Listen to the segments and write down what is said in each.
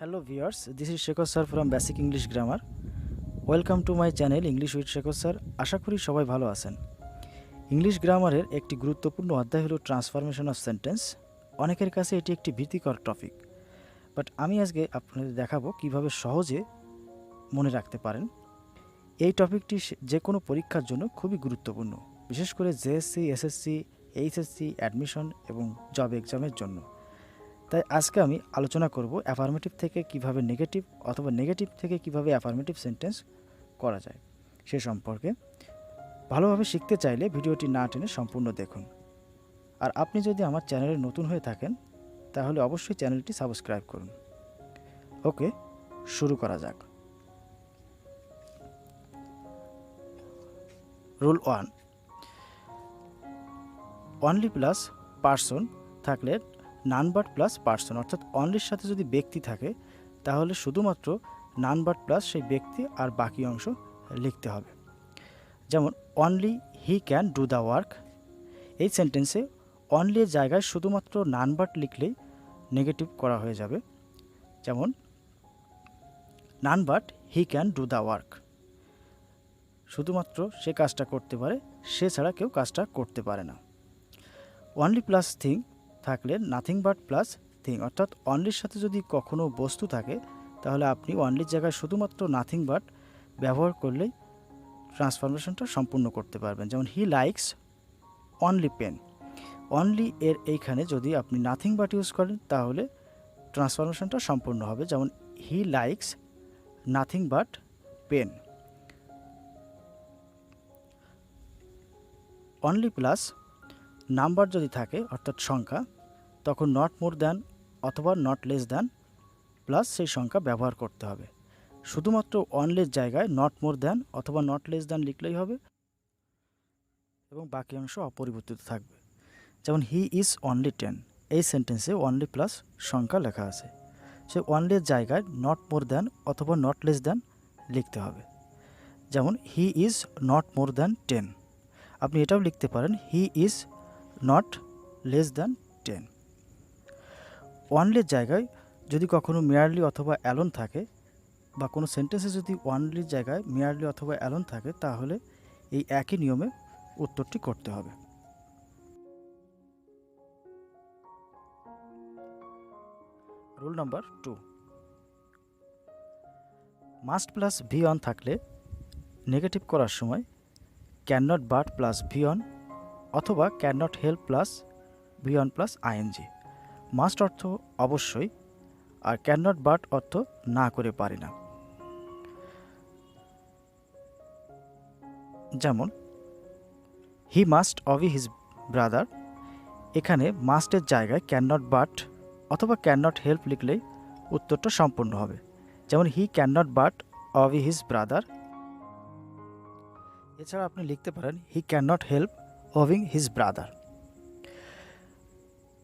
Hello viewers, this is Shekhar sir from Basic English Grammar. Welcome to my channel English with Shekhar sir. আশা করি সবাই ভালো আছেন। English গ্রামারের একটি গুরুত্বপূর্ণ অধ্যায় হলো ট্রান্সফরমেশন অফ সেন্টেন্স। অনেকের কাছে এটি একটি ভীতিকর টপিক, বাট আমি আজকে আপনাদের দেখাবো কিভাবে সহজে মনে রাখতে পারেন। এই টপিকটি যে কোনো পরীক্ষার জন্য খুবই গুরুত্বপূর্ণ, বিশেষ করে জেএসসি, এসএসসি, এইচএসসি, অ্যাডমিশন এবং জব এক্সামের জন্য। তাই আজকে আমি আলোচনা করব অ্যাফার্মেটিভ থেকে কিভাবে নেগেটিভ অথবা নেগেটিভ থেকে কিভাবে অ্যাফার্মেটিভ সেন্টেন্স করা যায় সে সম্পর্কে। ভালোভাবে শিখতে চাইলে ভিডিওটি না টেনে সম্পূর্ণ দেখুন। আর আপনি যদি আমার চ্যানেলে নতুন হয়ে থাকেন তাহলে অবশ্যই চ্যানেলটি সাবস্ক্রাইব করুন। ওকে, শুরু করা যাক। রুল 1, অনলি প্লাস পার্সন থাকলে নান বাট প্লাস পার্সন, অর্থাৎ অনলির সাথে যদি ব্যক্তি থাকে তাহলে শুধুমাত্র নান বাট প্লাস সেই ব্যক্তি আর বাকি অংশ লিখতে হবে। যেমন only he can do the work, এই সেন্টেন্সে অনলি এর জায়গায় শুধুমাত্র নান বাট লিখলেই নেগেটিভ করা হয়ে যাবে। যেমন none but he can do the work, শুধুমাত্র সে কাজটা করতে পারে, সে ছাড়া কেউ কাজটা করতে পারে না। অনলি প্লাস থিং থাকলে নাথিং বাট প্লাস থিং, অর্থাৎ অনলির সাথে যদি কখনো বস্তু থাকে তাহলে আপনি অনলির জায়গায় শুধুমাত্র নাথিং বাট ব্যবহার করলেই ট্রান্সফরমেশনটা সম্পূর্ণ করতে পারবেন। যেমন he likes only pen, only এর এইখানে যদি আপনি নাথিং বাট ইউজ করেন তাহলে ট্রান্সফরমেশনটা সম্পূর্ণ হবে। যেমন he likes nothing but pen. Only plus number যদি থাকে অর্থাৎ সংখ্যা, তখন নট মোর দ্যান অথবা নট লেস দ্যান প্লাস সেই সংখ্যা ব্যবহার করতে হবে। শুধুমাত্র অনলির জায়গায় নট মোর দ্যান অথবা নট লেস দ্যান লিখলেই হবে এবং বাকি অংশ অপরিবর্তিত থাকবে। যেমন হি ইজ অনলি 10, এই সেন্টেন্সে অনলি প্লাস সংখ্যা লেখা আছে, সে অনলির জায়গায় নট মোর দ্যান অথবা নট লেস দ্যান লিখতে হবে। যেমন he is not more than 10, আপনি এটাও লিখতে পারেন he is not less than 10। অনলির জায়গায় যদি কখনো মেয়ারলি অথবা অ্যালোন থাকে বা কোনো সেন্টেন্সে যদি অনলির জায়গায় মেয়ারলি অথবা অ্যালোন থাকে তাহলে এই একই নিয়মে উত্তরটি করতে হবে। Rule number 2, must plus V one থাকলে নেগেটিভ করার সময় can not but plus V one অথবা can not help plus V one plus ING. Must অর্থ অবশ্যই, আর ক্যান নট বাট অর্থ না করে পারি না। যেমন he must obey his brother, এখানে মাস্টের জায়গায় ক্যান নট বাট অথবা ক্যান নট হেল্প লিখলেই উত্তরটা সম্পূর্ণ হবে। যেমন he can not but obey his brother. এছাড়া আপনি লিখতে পারেন he can not help obeying his brother.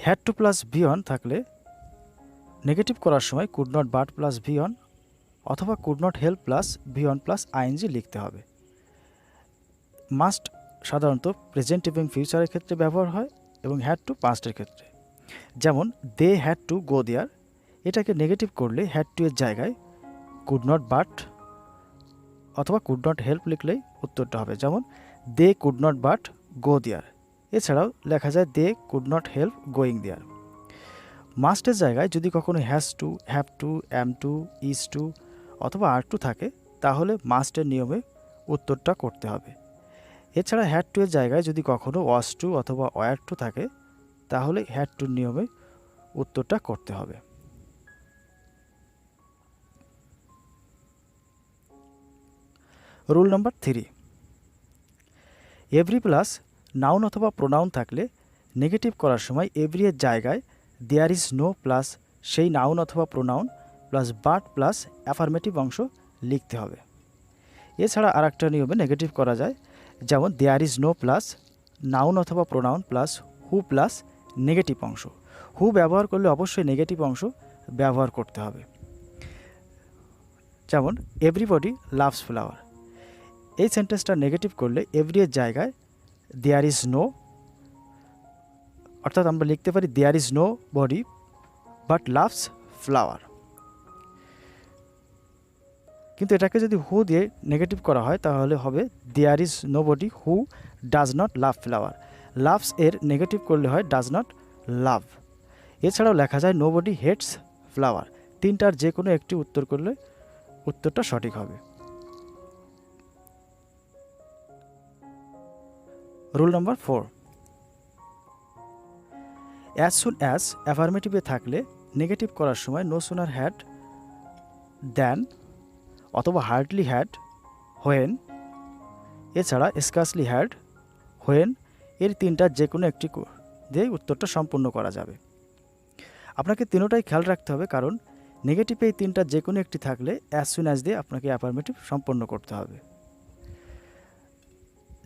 Had to plus V one থাকলে নেগেটিভ করার সময় could not but plus V one অথবা could not help plus V one plus ING লিখতে হবে। মাস্ট সাধারণত প্রেজেন্ট এবং ফিউচারের ক্ষেত্রে ব্যবহার হয় এবং হ্যাড টু পাস্টের ক্ষেত্রে। যেমন দে হ্যাড টু গো দেয়ার, এটাকে নেগেটিভ করলে হ্যাড টু এর জায়গায় কুড নট বাট অথবা কুড নট হেল্প লিখলেই উত্তরটা হবে। যেমন they could not but go there, এছাড়াও লেখা যায় they could not help going there. মাস্টের জায়গায় যদি কখনো has to, have to, am to, is to অথবা আর টু থাকে তাহলে মাস্টের নিয়মে উত্তরটা করতে হবে। এছাড়া হ্যাড টু এর জায়গায় যদি কখনো ওয়াজ টু অথবা ওয়্যার টু থাকে তাহলে হ্যাড টুর নিয়মে উত্তরটা করতে হবে। Rule number 3, every plus noun অথবা প্রোনাউন থাকলে নেগেটিভ করার সময় এভরি এর জায়গায় দেয়ার ইজ নো প্লাস সেই নাউন অথবা pronoun plus but plus affirmative অংশ লিখতে হবে। এছাড়া আর একটা নিয়মে নেগেটিভ করা যায়, যেমন there is no plus noun অথবা pronoun plus who plus negative অংশ। হু ব্যবহার করলে অবশ্যই নেগেটিভ অংশ ব্যবহার করতে হবে। যেমন এভরিবডি লাভস ফ্লাওয়ার, এই সেন্টেন্সটা নেগেটিভ করলে এভরি এর জায়গায় দেয়ার ইজ নো, অর্থাৎ আমরা লিখতে পারি there is nobody but loves flower. কিন্তু এটাকে যদি হু দিয়ে নেগেটিভ করা হয় তাহলে হবে there is nobody who does not love flower. Loves এর নেগেটিভ করলে হয় ডাজ নট লাভ। এছাড়াও লেখা যায় নোবডি হেটস ফ্লাওয়ার। তিনটার যে কোনো একটি উত্তর করলে উত্তরটা সঠিক হবে। Rule number 4, as soon as অ্যাফার্মেটিভে থাকলে নেগেটিভ করার সময় নো সুনার হ্যাড দ্যান অথবা হার্ডলি হ্যাড, হোয়েন, এছাড়া স্কার্সলি হ্যাড, হোয়েন এর তিনটার যে কোনো একটি দিয়ে উত্তরটা সম্পূর্ণ করা যাবে। আপনাকে তিনোটাই খেয়াল রাখতে হবে, কারণ নেগেটিভে এই তিনটার যে কোনো একটি থাকলে অ্যাজ সুন অ্যাজ দিয়ে আপনাকে অ্যাফার্মেটিভ সম্পন্ন করতে হবে।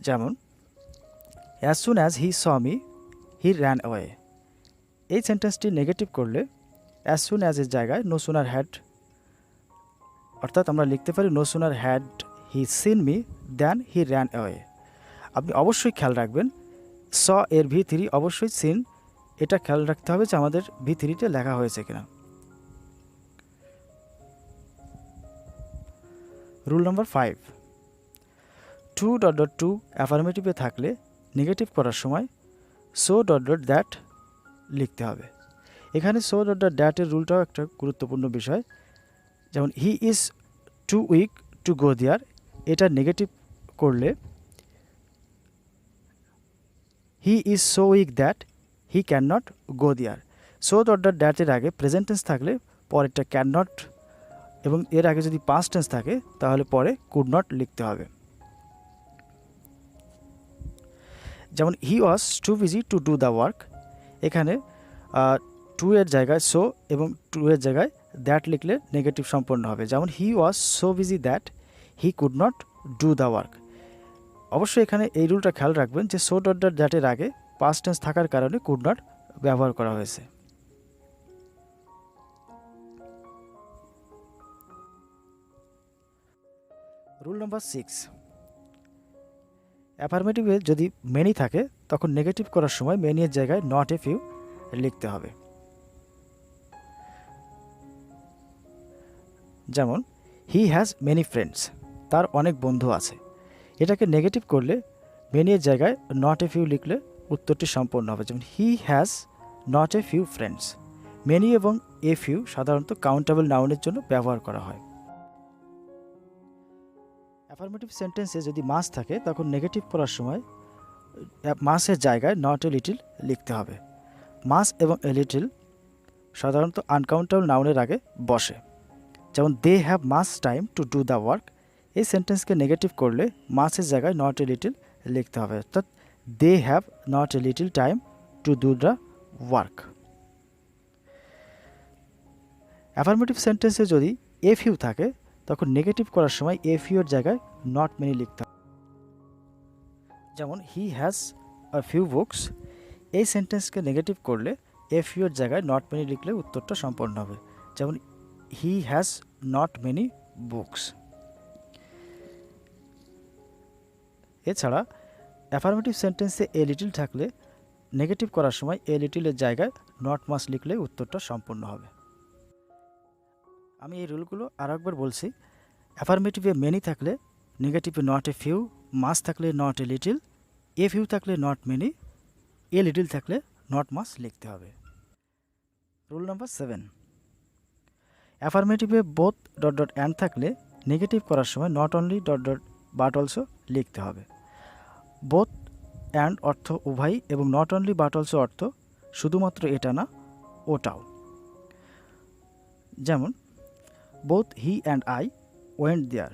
যেমন as soon as he saw me he ran away. এই সেন্টেন্সটি নেগেটিভ করলে অ্যাজ সুন অ্যাজ এর জায়গায় নো সুনার হ্যাড, অর্থাৎ আমরা লিখতে পারি no sooner had he seen me than he ran away. আপনি অবশ্যই খেয়াল রাখবেন স এর V3 অবশ্যই সিন, এটা খেয়াল রাখতে হবে যে আমাদের V3তে লেখা হয়েছে কিনা। Rule number 5, too dot dot to অ্যাফার্মেটিভে থাকলে নেগেটিভ করার সময় সো ডট ডট দ্যাট লিখতে হবে। এখানে সো ডট ডট দ্যাটের রুলটাও একটা গুরুত্বপূর্ণ বিষয়। যেমন he is too weak to go there, এটা নেগেটিভ করলে he is so weak that he can not go there. So dot dot দ্যাটের আগে প্রেজেন্ট টেন্স থাকলে পরেরটা ক্যান নট, এবং এর আগে যদি পাস্ট টেন্স থাকে তাহলে পরে কুড নট লিখতে হবে। যেমন he was too busy to do the work, এখানে টু এর জায়গায় সো এবং টু এর জায়গায় দ্যাট লিখলে নেগেটিভ সম্পন্ন হবে। যেমন he was so busy that he could not do the work. অবশ্যই এখানে এই রুলটা খেয়াল রাখবেন যে সো ডট ডট দ্যাটের আগে পাস্ট টেন্স থাকার কারণে কুড নট ব্যবহার করা হয়েছে। রুল নাম্বার 6, অ্যাফার্মেটিভে যদি মেনি থাকে তখন নেগেটিভ করার সময় মেনি এর জায়গায় নট এ ফিউ লিখতে হবে। যেমন হি হ্যাজ মেনি ফ্রেন্ডস, তার অনেক বন্ধু আছে। এটাকে নেগেটিভ করলে মেনি এর জায়গায় নট এ ফিউ লিখলে উত্তরটি সম্পূর্ণ হবে। যেমন he has not a few friends. Many এবং এ ফিউ সাধারণত কাউন্টেবল নাউনের জন্য ব্যবহার করা হয়। অ্যাফার্মেটিভ সেন্টেন্সে যদি মাস থাকে তখন নেগেটিভ করার সময় মাসের জায়গায় নট এ লিটিল লিখতে হবে। মাস এবং এ লিটিল সাধারণত আনকাউন্টেবল নাউনের আগে বসে। যেমন they have much time to do the work, এই সেন্টেন্সকে নেগেটিভ করলে মাসের জায়গায় নট এ লিটিল লিখতে হবে, অর্থাৎ they have not a little time to do the work. Affirmative সেন্টেন্সে যদি এ ফিউ থাকে তখন নেগেটিভ করার সময় এ ফিউ এর জায়গায় নট মেনি লিখতে হবে। যেমন he has a few books, এই সেন্টেন্সকে নেগেটিভ করলে এ ফিউ এর জায়গায় নট মেনি লিখলে উত্তরটা সম্পন্ন হবে। যেমন he has not many books. এছাড়া অ্যাফার্মেটিভ সেন্টেন্সে এ লিটিল থাকলে নেগেটিভ করার সময় এ লিটিলের জায়গায় নট মাস লিখলে উত্তরটা সম্পূর্ণ হবে। আমি এই রুলগুলো আরও একবার বলছি। অ্যাফার্মেটিভে মেনি থাকলে নেগেটিভে নট এ ফিউ, মাস থাকলে not a little, a few থাকলে নট মেনি, এ লিটিল থাকলে নট মাস লিখতে হবে। রুল নাম্বার 7, অ্যাফার্মেটিভে বোথ ডট ডট অ্যান্ড থাকলে নেগেটিভ করার সময় not only dot dot but also লিখতে হবে। বোথ অ্যান্ড অর্থ উভয় এবং নট অনলি বাট অলসো অর্থ শুধুমাত্র এটা না, ওটাও। যেমন both he and I went there,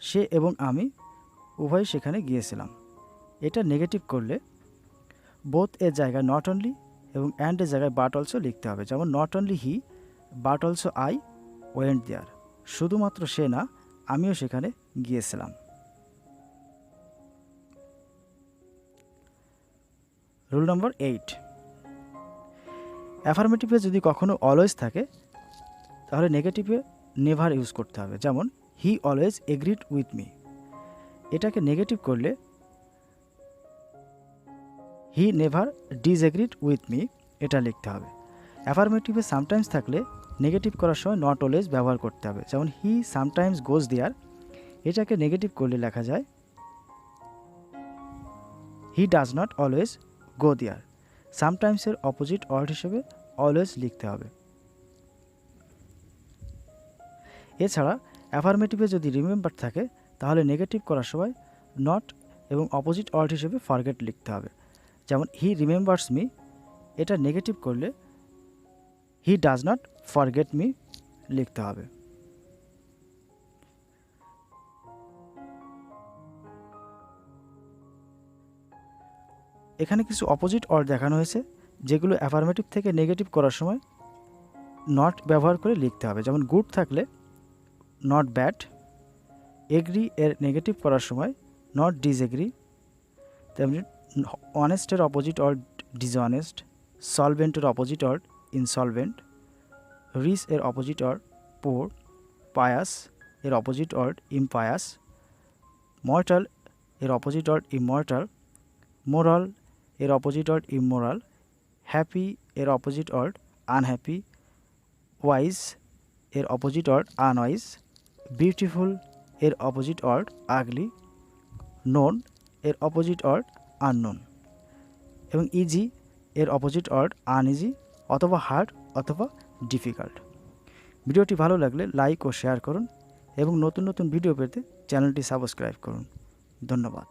সে এবং আমি উভয় সেখানে গিয়েছিলাম। এটা নেগেটিভ করলে বোথ এর জায়গায় নট অনলি এবং অ্যান্ড এর জায়গায় বাট অলসো লিখতে হবে। যেমন not only he but also I went there, শুধুমাত্র সে না, আমিও সেখানে গিয়েছিলাম। রুল নম্বর 8, অ্যাফার্মেটিভে যদি কখনো অলওয়েজ থাকে তাহলে নেগেটিভে নেভার ইউজ করতে হবে। যেমন he always agreed with me, এটাকে নেগেটিভ করলে he never disregard with me এটা লিখতে হবে। অ্যাফার্মেটিভে সামটাইমস থাকলে নেগেটিভ করার সময় নট অলওয়েজ ব্যবহার করতে হবে। যেমন হি সামটাইমস গোজ দেয়ার, এটাকে নেগেটিভ করলে লেখা যায় he does not always go there. সামটাইমসের অপোজিট ওয়ার্ড হিসেবে অলওয়েজ লিখতে হবে। এছাড়া অ্যাফার্মেটিভে যদি রিমেম্বার থাকে তাহলে নেগেটিভ করার সময় নট এবং অপোজিট ওয়ার্ড হিসেবে ফরগেট লিখতে হবে। যেমন হি রিমেম্বার্স মি, এটা নেগেটিভ করলে হি ডাজ নট ফরগেট মি লিখতে হবে। এখানে কিছু অপোজিট ওয়ার্ড দেখানো হয়েছে যেগুলো অ্যাফার্মেটিভ থেকে নেগেটিভ করার সময় নট ব্যবহার করে লিখতে হবে। যেমন গুড থাকলে নট ব্যাড, এগ্রি এর নেগেটিভ করার সময় নট ডিসএগ্রি, তেমনি অনেস্টের অপোজিট ওয়ার্ড ডিসঅনেস্ট, সলভেন্টের অপোজিট ওয়ার্ড ইনসলভেন্ট, রিচ এর অপোজিট ওয়ার্ড পোর, পায়াস এর অপোজিট ওয়ার্ড ইমপায়াস, মর্টাল এর অপোজিট ওয়ার্ড ইমমর্টাল, মোরাল এর অপোজিট ওয়ার্ড ইমমোরাল, হ্যাপি এর অপোজিট ওয়ার্ড আনহ্যাপি, ওয়াইজ এর অপোজিট ওয়ার্ড আনওয়াইজ, বিউটিফুল এর opposite word ugly, known এর opposite word unknown, এবং easy এর opposite word uneasy অথবা hard অথবা ডিফিকাল্ট। ভিডিওটি ভালো লাগলে লাইক ও শেয়ার করুন এবং নতুন নতুন ভিডিও পেতে চ্যানেলটি সাবস্ক্রাইব করুন। ধন্যবাদ।